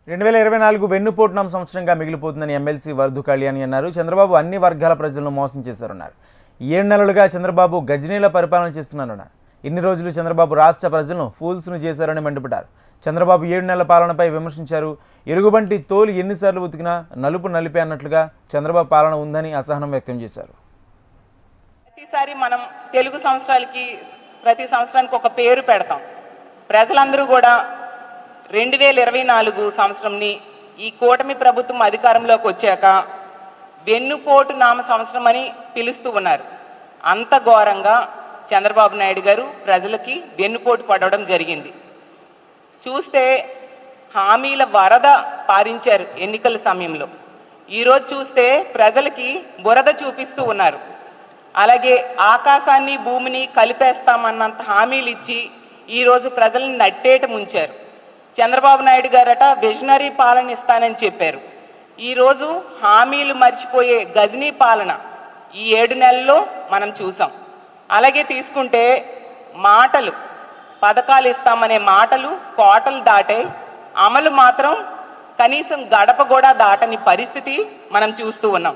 2024 వెన్నుపోటునామ సంవత్సరంగా మిగిలిపోతుందని ఎమ్మెల్సీ వర్ధు కళ్యాణి అన్నారు. చంద్రబాబు అన్ని వర్గాల ప్రజలను మోసం చేశారన్నారు. 7 నెలలుగా చంద్రబాబు గజనీల పరిపాలన చేస్తున్నారన్నారు. ఇన్ని రోజులు చంద్రబాబు రాష్ట్ర ప్రజలను ఫూల్స్ను చేశారని మండిపడ్డారు. చంద్రబాబు 7 నెలల పాలనపై విమర్శించారు. ఎలుగుబంటి తోలు ఎన్నిసార్లు ఉతికినా నలుపు నలిపే అన్నట్లుగా చంద్రబాబు పాలన ఉందని అసహనం వ్యక్తం చేశారు. ప్రతిసారి మనం తెలుగు సంవత్సరాలకి ప్రతి సంవత్సరానికి ఒక పేరు పెడతాం. ప్రజలందరూ కూడా 2024 సంవత్సరంని ఈ కూటమి ప్రభుత్వం అధికారంలోకి వచ్చాక వెన్నుపోటు నామ సంవత్సరం అని పిలుస్తూ ఉన్నారు. అంత ఘోరంగా చంద్రబాబు నాయుడు గారు ప్రజలకి వెన్నుపోటు పడడం జరిగింది. చూస్తే హామీల వరద పారించారు ఎన్నికల సమయంలో. ఈరోజు చూస్తే ప్రజలకి బురద చూపిస్తూ ఉన్నారు. అలాగే ఆకాశాన్ని భూమిని కలిపేస్తామన్నంత హామీలు ఇచ్చి ఈరోజు ప్రజల్ని నట్టేట ముంచారు. చంద్రబాబు నాయుడు గారట విజనరీ పాలన ఇస్తానని చెప్పారు. ఈరోజు హామీలు మర్చిపోయే గజనీ పాలన ఈ 7 నెలల్లో మనం చూసాం. అలాగే తీసుకుంటే మాటలు, పథకాలు ఇస్తామనే మాటలు కోటలు దాటే, అమలు మాత్రం కనీసం గడప కూడా దాటని పరిస్థితి మనం చూస్తూ ఉన్నాం.